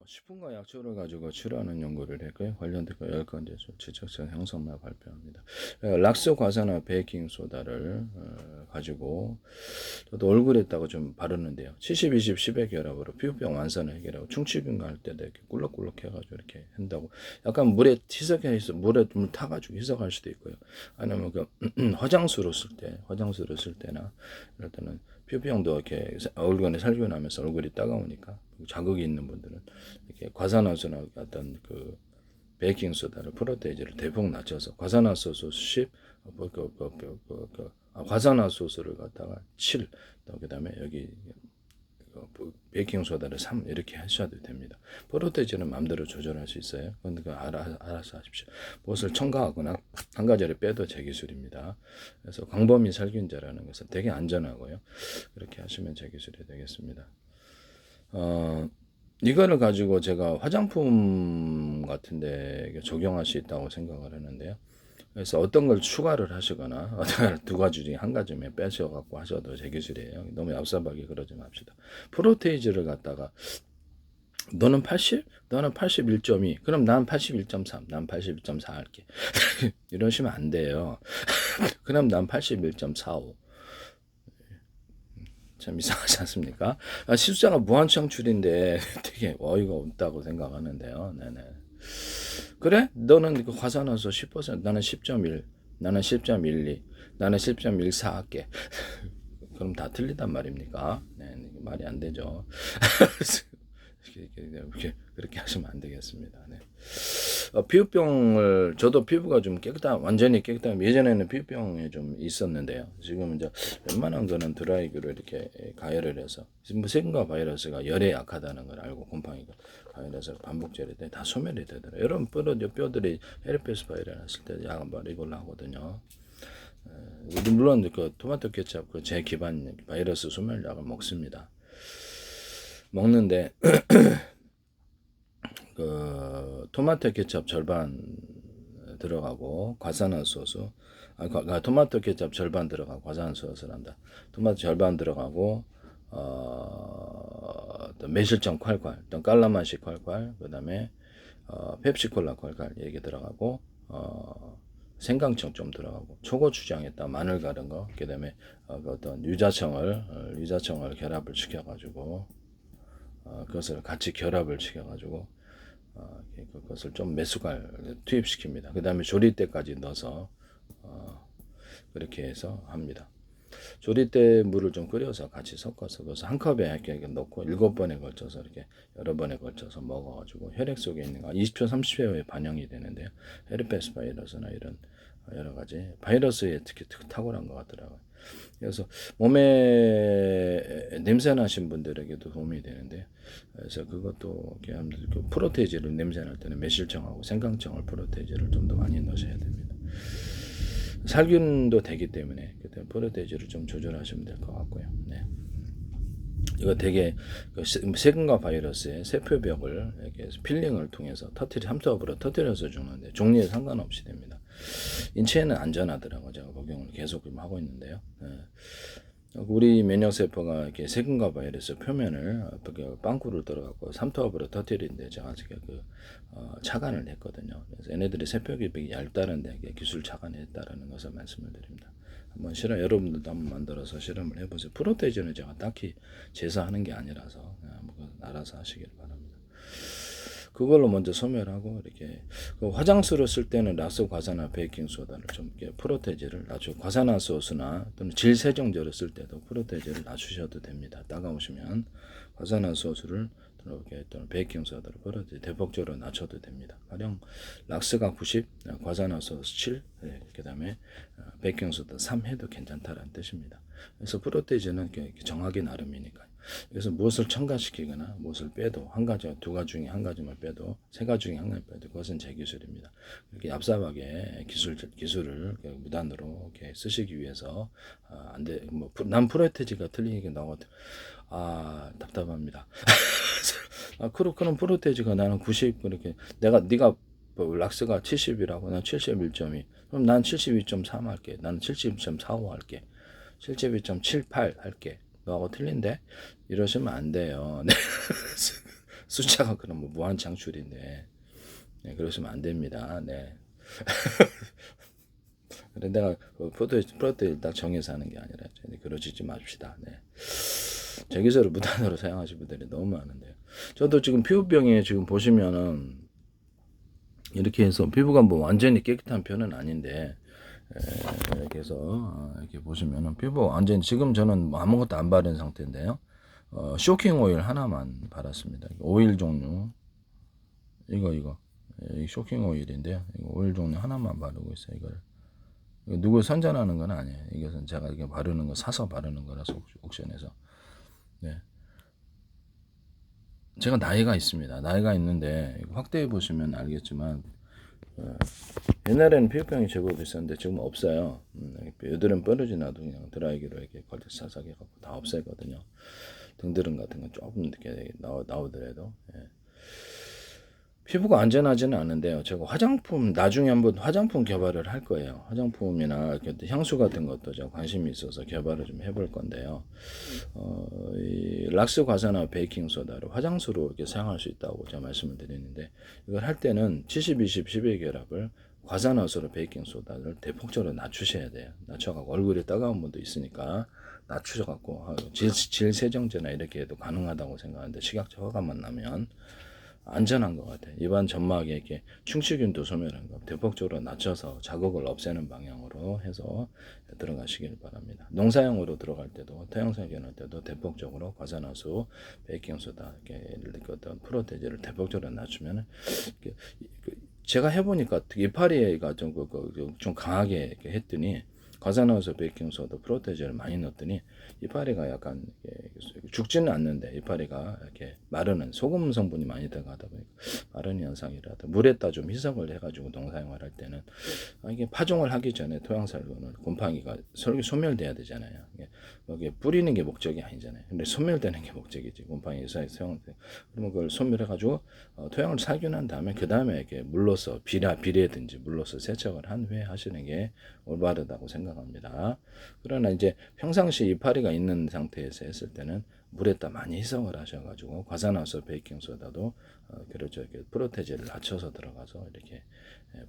식품과 약초를 가지고 치료하는 연구를 했고요. 관련된 10가지 지적성 형성만 발표합니다. 락스 과산화 베이킹 소다를 가지고 저도 얼굴에다가 좀 바르는데요. 70, 20, 10의 결합으로 피부병 완산을 해결하고 충치균 갈 때도 이렇게 꿀럭꿀럭 해가지고 이렇게 한다고. 약간 물에 희석해서 물에 물 타가지고 희석할 수도 있고요. 아니면 그 화장수로 쓸 때나 이럴 때는 피부병도 이렇게 얼굴에 살균하면서 얼굴이 따가우니까 자극이 있는 분들은 이렇게 과산화수나 어떤 그 베이킹 소다를 프로테이지를 대폭 낮춰서 과산화소수 10, 과산화소수를 갖다가 7, 그다음에 여기 베이킹 소다를 3 이렇게 하셔도 됩니다. 프로테이지는 마음대로 조절할 수 있어요. 그건 알아서 하십시오. 무엇을 첨가하거나 한 가지를 빼도 제 기술입니다. 그래서 광범위 살균제라는 것은 되게 안전하고요. 그렇게 하시면 제 기술이 되겠습니다. 이거를 가지고 제가 화장품 같은데 적용할 수 있다고 생각을 하는데요. 그래서 어떤 걸 추가를 하시거나 어떤 두 가지 중에 한 가지면 빼셔갖고 하셔도 제 기술이에요. 너무 얍삽하게 그러지 맙시다. 프로테이즈를 갖다가 너는 80? 너는 81.2. 그럼 난 81.3. 난 81.4 할게. 이러시면 안 돼요. 그럼 난 81.45. 참 이상하지 않습니까? 숫자가 무한창출인데 되게 어이가 없다고 생각하는데요. 네네. 그래? 너는 그 과산화수 10%, 나는 10.1, 나는 10.12, 나는 10.14 할게. 그럼 다 틀리단 말입니까? 네, 말이 안 되죠. 그렇게 하시면 안 되겠습니다. 네. 피부병을 저도 피부가 좀 완전히 깨끗한 예전에는 피부병이 좀 있었는데요. 지금 이제 웬만한 거는 드라이기로 이렇게 가열을 해서 뭐 세균과 바이러스가 열에 약하다는 걸 알고 곰팡이가 바이러스를 반복제를 때 다 소멸이 되더라고요. 여러분 뼈들이 헤르페스 바이러스 났을 때 약을 이걸로 하거든요. 물론 그 토마토 케첩 그 제 기반 바이러스 소멸약을 먹는데 그 토마토 케첩 절반 들어가고 과산화수소 토마토 케첩 절반 들어가고 과산화수소를 한다. 토마토 절반 들어가고 또 매실청 콸콸, 또 깔라맛이 콸콸, 그다음에 펩시콜라 콸콸 얘기 들어가고 생강청 좀 들어가고 초고추장에다 마늘 가른 거, 그다음에 그 어떤 유자청을 결합을 시켜가지고 그것을 같이 결합을 시켜가지고 그것을 좀 몇 숟갈 투입시킵니다. 그 다음에 조릴 때까지 넣어서 그렇게 해서 합니다. 조릴 때 물을 좀 끓여서 같이 섞어서 그래서 한 컵에 이렇게 넣고 7번에 걸쳐서 이렇게 여러 번에 걸쳐서 먹어가지고 혈액 속에 있는 거 20초 30초 후에 반영이 되는데요. 헤르페스 바이러스나 이런 여러 가지 바이러스에 특히 탁월한 것 같더라고요. 그래서 몸에 냄새 나신 분들에게도 도움이 되는데, 그래서 그것도 그 프로테이지를 냄새 날 때는 매실청하고 생강청을 프로테이지를 좀 더 많이 넣으셔야 됩니다. 살균도 되기 때문에 그때 프로테이지를 좀 조절하시면 될 것 같고요. 네. 이거 되게 세균과 바이러스의 세포벽을 이렇게 필링을 통해서 삼투압으로 터뜨려서 죽는데 종류에 상관없이 됩니다. 인체에는 안전하더라고요. 제가 복용을 계속 하고 있는데요. 네. 우리 면역세포가 이렇게 세균과 바이러스 표면을 빵꾸를 들어갖고 삼투압으로 터뜨리는데 제가 착안을 했거든요. 그래서 얘네들이 세포壁얇다는데 기술 착안했다라는 것을 말씀을 드립니다. 한번 여러분들도 한번 만들어서 실험을 해보세요. 프로테이즈는 제가 딱히 제사하는 게 아니라서 알아서 하시길 바랍니다. 그걸로 먼저 소멸하고 이렇게 화장수로 쓸 때는 락스 과산화 베이킹 소다를 좀 이렇게 프로테이지를 낮추고 과산화소스나 또는 질 세정제를 쓸 때도 프로테이지를 낮추셔도 됩니다. 따가우시면 과산화소스를 이렇게 또는 베이킹 소다를 프로테이지 대폭적으로 낮춰도 됩니다. 가령 락스가 90, 과산화소스 7, 그다음에 베이킹 소다 3 해도 괜찮다라는 뜻입니다. 그래서 프로테이지는 정하기 나름이니까요. 그래서 무엇을 첨가시키거나 무엇을 빼도 한 가지, 두 가지 중에 한 가지만 빼도 세 가지 중에 한 가지 빼도 그것은 제 기술입니다. 이렇게 얍삽하게 기술을 무단으로 이렇게 쓰시기 위해서 안 돼. 난 프로테이지가 틀리게 나오거든. 답답합니다. 그럼 프로테이지가 나는 90 그렇게 네가 락스가 70이라고 난 71.2. 그럼 난 72.3 할게. 나는 72.45 할게. 72.78 할게. 너하고 틀린데? 이러시면 안 돼요. 네. 숫자가 그럼 뭐 무한 창출인데 네, 그러시면 안 됩니다. 네. 그래 내가 프로테인 딱 정해서 하는 게 아니라 그러지 맙시다. 네. 제기제를 무단으로 사용하시는 분들이 너무 많은데요. 저도 지금 피부병에 지금 보시면은 이렇게 해서 피부가 뭐 완전히 깨끗한 편은 아닌데 이렇게 해서 이렇게 보시면은 피부 완전 지금 저는 뭐 아무것도 안 바른 상태인데요. 쇼킹 오일 하나만 발랐습니다. 오일 종류 이거 이 쇼킹 오일인데요. 이거 오일 종류 하나만 바르고 있어요. 이걸 누구 선전하는 건 아니에요. 이것은 제가 이렇게 바르는 거 사서 바르는 거라서 옥션에서. 네. 제가 나이가 있습니다. 나이가 있는데 확대해 보시면 알겠지만 옛날에는 피부병이 제법 있었는데 지금 없어요. 여드름 뾰루지 나도 그냥 드라이기로 이렇게 걸터 사삭해 갖고 다 없애거든요. 등드름 같은 건 조금 이렇게 나오더라도 예. 피부가 안전하지는 않은데요. 제가 화장품 나중에 한번 화장품 개발을 할 거예요. 화장품이나 향수 같은 것도 제가 관심이 있어서 개발을 좀 해볼 건데요. 이 락스 과산화 베이킹 소다를 화장수로 이렇게 사용할 수 있다고 제가 말씀을 드리는데 이걸 할 때는 70, 20, 10의 결합을 과산화수로 베이킹 소다를 대폭적으로 낮추셔야 돼요. 낮춰갖고 얼굴이 따가운 분도 있으니까 낮추셔갖고 질 세정제나 이렇게 해도 가능하다고 생각하는데 시각적 허가만 나면 안전한 것 같아요. 입안 점막에 이렇게 충치균도 소멸한 거 대폭적으로 낮춰서 자극을 없애는 방향으로 해서 들어가시길 바랍니다. 농사용으로 들어갈 때도 토양사균 할 때도 대폭적으로 과산화수, 베이킹소다 이렇게 어떤 프로테지를 대폭적으로 낮추면 제가 해보니까 이파리가 좀 강하게 했더니 과산화수, 베이킹소다, 프로테지를 많이 넣었더니 이파리가 약간 죽지는 않는데 이파리가 이렇게 마르는 소금 성분이 많이 들어가다 보니까 마르는 현상이라도 물에다 좀 희석을 해가지고 농사생활할 때는 이게 파종을 하기 전에 토양살균을 곰팡이가 소멸돼야 되잖아요. 이게 뿌리는 게 목적이 아니잖아요. 근데 소멸되는 게 목적이지. 곰팡이 사용 그러면 그걸 소멸해가지고 토양을 살균한 다음에 그 다음에 이렇게 물로서 비례든지 물로서 세척을 한 후에 하시는 게 올바르다고 생각합니다. 그러나 이제 평상시 이파리가 있는 상태에서 했을 때는 물에다 많이 희석을 하셔가지고 과산화수 베이킹소다도 그렇죠. 이렇게 프로테제를 낮춰서 들어가서 이렇게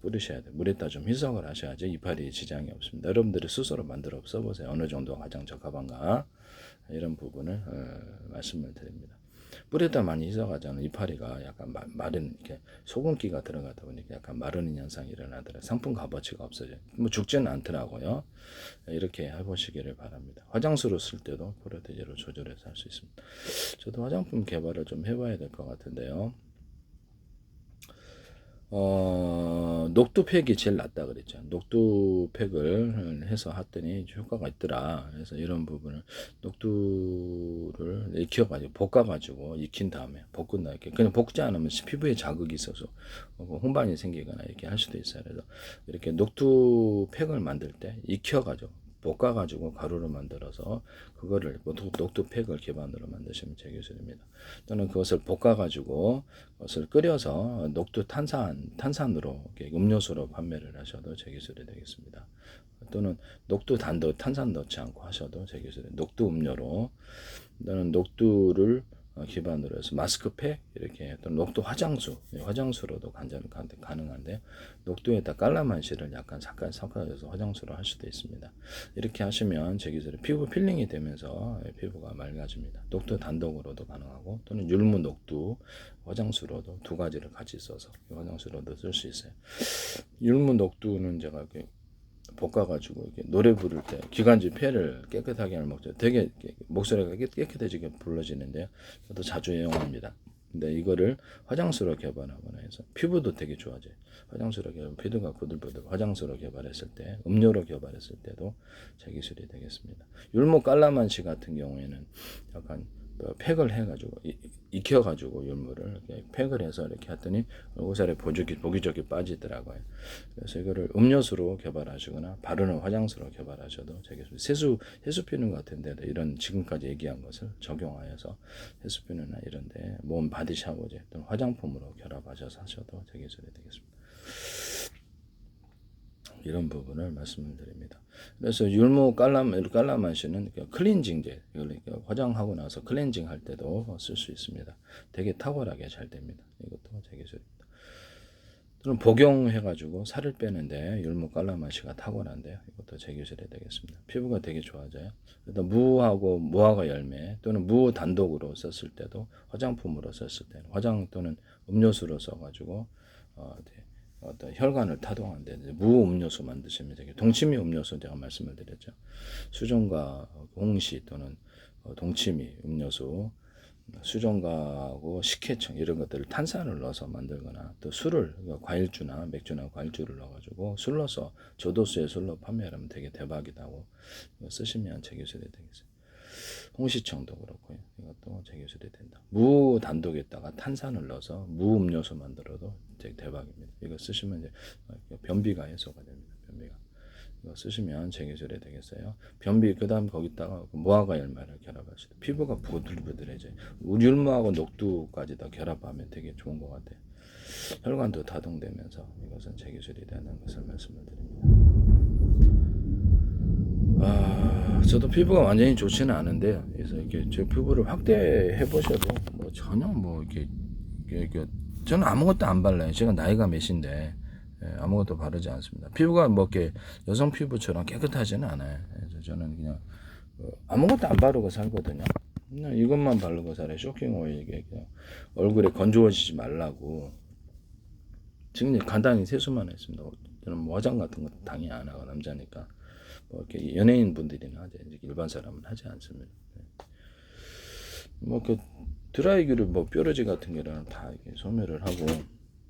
뿌리셔야 돼요. 물에다 좀 희석을 하셔야지 이파리 지장이 없습니다. 여러분들이 스스로 만들어 써보세요. 어느 정도 가장 적합한가 이런 부분을 말씀을 드립니다. 뿌리에다 많이 희석하자면 이파리가 약간 마른 이렇게 소금기가 들어가다 보니까 약간 마르는 현상이 일어나더라고요. 상품 값어치가 없어져요. 뭐 죽지는 않더라고요. 이렇게 해보시기를 바랍니다. 화장수로 쓸 때도 프로테제로 조절해서 할 수 있습니다. 저도 화장품 개발을 좀 해봐야 될 것 같은데요. 녹두팩이 제일 낫다 그랬죠. 녹두팩을 해서 했더니 효과가 있더라. 그래서 이런 부분을 녹두를 익혀가지고 볶아가지고 익힌 다음에 볶은 다음에 그냥 볶지 않으면 피부에 자극이 있어서 홍반이 생기거나 이렇게 할 수도 있어요. 그래서 이렇게 녹두팩을 만들 때 익혀가지고 볶아가지고 가루로 만들어서 그거를 녹두팩을 기반으로 만드시면 제 기술입니다. 또는 그것을 볶아가지고 그것을 끓여서 녹두 탄산으로 음료수로 판매를 하셔도 제 기술이 되겠습니다. 또는 녹두 탄산 넣지 않고 하셔도 제 기술이 녹두 음료로 또는 녹두를 기반으로 해서 마스크팩 이렇게 또는 녹두 화장수로도 가능한데 녹두에다 깔라만시를 약간 섞어서 화장수로 할 수도 있습니다. 이렇게 하시면 제 기술에 피부 필링이 되면서 피부가 맑아집니다. 녹두 단독으로도 가능하고 또는 율무 녹두 화장수로도 두 가지를 같이 써서 화장수로도 쓸 수 있어요. 율무 녹두는 제가 이렇게 볶아가지고 이렇게 노래 부를 때 기관지 폐를 깨끗하게 하는 목적 되게 목소리가 깨끗해지게 불러지는데요. 저도 자주 애용합니다. 근데 이거를 화장수로 개발하거나 해서 피부도 되게 좋아져요. 화장수로 개발, 피부가 부들부들 화장수로 개발했을 때, 음료로 개발했을 때도 제 기술이 되겠습니다. 율무 깔라만시 같은 경우에는 약간 팩을 해가지고 익혀가지고 율무를 이렇게 팩을 해서 이렇게 했더니 얼굴살에 보기적이 빠지더라고요. 그래서 이거를 음료수로 개발하시거나 바르는 화장수로 개발하셔도 되게 세수 피는 것 같은데 이런 지금까지 얘기한 것을 적용하여서 세수 피는나 이런데 몸 바디 샤워제 또는 화장품으로 결합하셔서 하셔도 되게 되겠습니다. 이런 부분을 말씀을 드립니다. 그래서 율무 깔라만시는 클렌징제, 그러니까 화장하고 나서 클렌징 할 때도 쓸 수 있습니다. 되게 탁월하게 잘 됩니다. 이것도 제 기술입니다. 또는 복용해가지고 살을 빼는데 율무 깔라만시가 탁월한데요. 이것도 제 기술이 되겠습니다. 피부가 되게 좋아져요. 일단 무하고 무화과 열매 또는 무 단독으로 썼을 때도 화장품으로 썼을 때는 화장 또는 음료수로 써가지고 어떤 혈관을 타동하는데 무 음료수 만드시면 되게 동치미 음료수 제가 말씀을 드렸죠. 수정과 홍시 또는 동치미 음료수 수정과하고 식혜청 이런 것들을 탄산을 넣어서 만들거나 또 술을 과일주나 맥주나 과일주를 넣어가지고 술 넣어서 저도수의 술로 판매하면 되게 대박이다고 쓰시면 제 기술이 되겠어요. 홍시청도 그렇고요. 이것도 제 기술이 된다. 무 단독에다가 탄산을 넣어서 무 음료수 만들어도 되게 대박입니다. 이거 쓰시면 이제 변비가 해소가 됩니다. 변비가. 이거 쓰시면 제 기술이 되겠어요. 변비 그다음 거기다가 무화과 열매를 결합하시다. 피부가 부들부들해져요. 율무하고 녹두까지 다 결합하면 되게 좋은 것 같아요. 혈관도 다동되면서 이것은 제 기술이 되는 것을 말씀을 드립니다. 저도 피부가 완전히 좋지는 않은데요. 그래서 이렇게 제 피부를 확대해 보셔도 뭐 전혀 뭐 이렇게 저는 아무것도 안 발라요. 제가 나이가 몇인데 아무것도 바르지 않습니다. 피부가 뭐 이렇게 여성 피부처럼 깨끗하지는 않아요. 그래서 저는 그냥 아무것도 안 바르고 살거든요. 그냥 이것만 바르고 살아요. 쇼킹 오일 이게 얼굴에 건조해지지 말라고. 지금 간단히 세수만 했습니다. 저는 뭐 화장 같은 거 당연히 안 하고 남자니까 뭐 이렇게 연예인 분들이나 하지 일반 사람은 하지 않습니다. 뭐 그 드라이기를 뭐 뾰루지 같은 게는 다 이렇게 소멸을 하고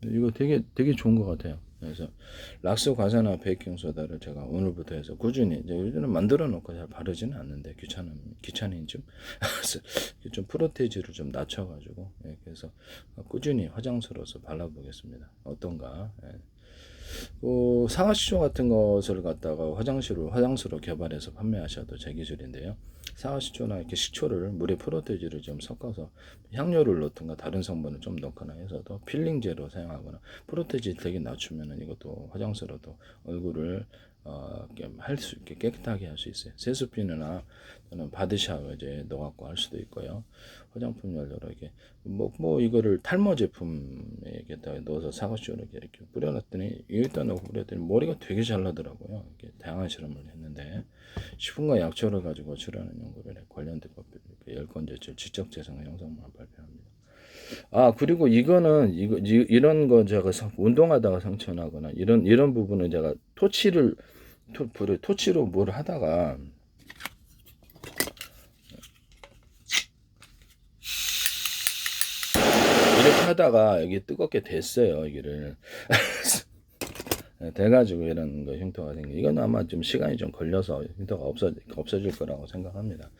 이거 되게 좋은 것 같아요. 그래서 락스 과사나 베이킹 소다를 제가 오늘부터 해서 꾸준히 이제 요즘은 만들어 놓고 잘 바르지는 않는데 귀찮은 좀 좀 프로테이지를 좀 낮춰가지고 그래서 꾸준히 화장수로서 발라보겠습니다. 어떤가? 사과시초 같은 것을 갖다가 화장수로 개발해서 판매하셔도 제 기술인데요. 사과시초나 이렇게 식초를 물에 프로테이지를 좀 섞어서 향료를 넣든가 다른 성분을 좀 넣거나 해서도 필링제로 사용하거나 프로테이지 되게 낮추면은 이것도 화장수로도 얼굴을 할 수 있게 깨끗하게 할 수 있어요. 세수피누나 또는 바디샤워제 넣어갖고 할 수도 있고요. 화장품 연료로 이렇게 뭐 이거를 탈모 제품에 넣어서 사과시초를 이렇게 뿌려놨더니 여기다 넣고 뿌렸더니 머리가 되게 잘 나더라고요. 이렇게 다양한 실험을 했는데 식품과 약초를 가지고 치료하는 연구를 관련된 법을 10건 제출 지적재산 영상만 발표합니다. 그리고 이런 거 제가 운동하다가 상처 나거나 이런 부분은 제가 토치로 뭘 하다가 이렇게 하다가 여기 뜨겁게 됐어요. 여기를 돼가지고 이런 거 흉터가 생겨. 이건 아마 좀 시간이 좀 걸려서 흉터가 없어질 거라고 생각합니다.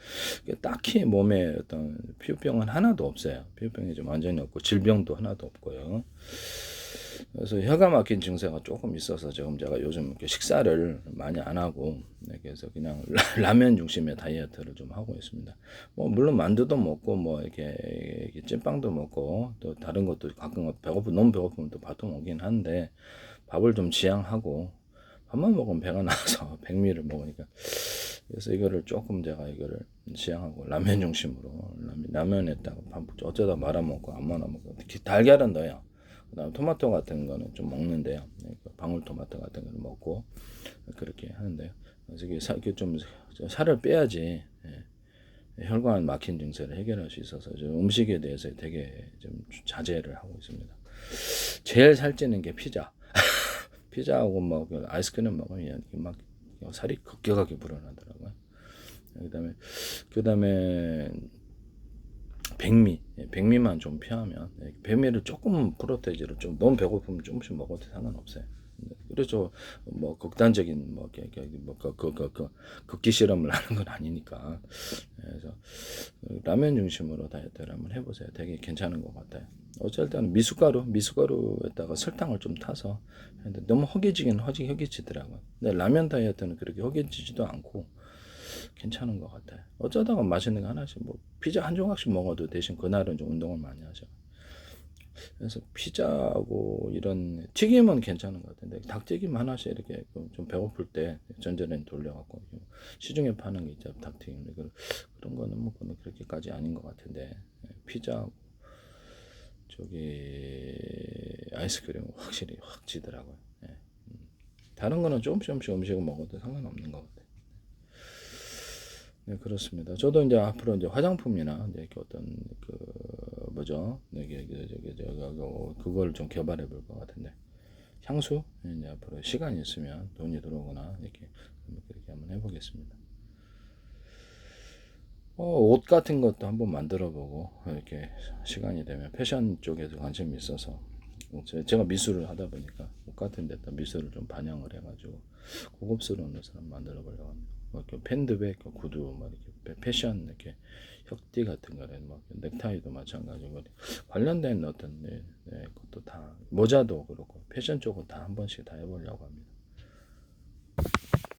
딱히 몸에 어떤 피부병은 하나도 없어요. 피부병이 좀 완전히 없고 질병도 하나도 없고요. 그래서 혀가 막힌 증세가 조금 있어서 지금 제가 요즘 이렇게 식사를 많이 안 하고 그래서 그냥 라면 중심의 다이어트를 좀 하고 있습니다. 뭐 물론 만두도 먹고 뭐 이렇게 찐빵도 먹고 또 다른 것도 가끔 너무 배고프면 또 밥도 먹긴 하는데 밥을 좀 지양하고 밥만 먹으면 배가 나와서 백미를 먹으니까 그래서 이거를 조금 제가 이거를 지양하고 라면 중심으로 라면에다가 밥 어쩌다 말아 먹고 안 말아 먹고 달걀은 넣어요. 그다음 토마토 같은 거는 좀 먹는데요. 방울토마토 같은 거는 먹고 그렇게 하는데요. 그래서 이게 좀 살을 빼야지 혈관 막힌 증세를 해결할 수 있어서 음식에 대해서 되게 좀 자제를 하고 있습니다. 제일 살찌는 게 피자. 피자하고 뭐 아이스크림 먹으면 막 살이 급격하게 불어나더라고요. 그다음에 백미만 좀 피하면 백미를 조금 프로테이지를 좀 너무 배고프면 조금씩 먹어도 상관없어요. 그래서 뭐 극단적인 극기 실험을 하는 건 아니니까. 그래서 라면 중심으로 다이어트를 한번 해보세요. 되게 괜찮은 것 같아요. 어쩔 때는 미숫가루에다가 설탕을 좀 타서 너무 허기지더라고요. 근데 라면 다이어트는 그렇게 허기지지도 않고 괜찮은 것 같아요. 어쩌다가 맛있는 거 하나씩 뭐 피자 한 조각씩 먹어도 대신 그날은 좀 운동을 많이 하죠. 그래서 피자하고 이런 튀김은 괜찮은 것 같은데 닭튀김 하나씩 이렇게 좀 배고플 때 전자레인지 돌려갖고 시중에 파는 게 있죠 닭튀김 그런 거는 뭐 그렇게까지 아닌 것 같은데 피자하고 저기 아이스크림은 확실히 확 지더라고요. 예. 다른 거는 조금씩 음식을 먹어도 상관없는 것 같아요. 네, 그렇습니다. 저도 이제 앞으로 이제 화장품이나 이제 이렇게 어떤 그 뭐죠? 이게 그걸 좀 개발해 볼 것 같은데 향수 이제 앞으로 시간이 있으면 돈이 들어오거나 이렇게 그렇게 한번 해보겠습니다. 옷 같은 것도 한번 만들어 보고 이렇게 시간이 되면 패션 쪽에도 관심이 있어서 제가 미술을 하다 보니까 옷 같은 데다 미술을 좀 반영을 해가지고 고급스러운 옷을 한번 만들어 보려고 합니다. 뭐 이렇게 팬드백, 구두, 뭐 이렇게 패션 이렇게 혁띠 같은 거는 뭐 넥타이도 마찬가지고 관련된 어떤 것도 다 모자도 그렇고 패션 쪽은 다 한 번씩 다 해보려고 합니다.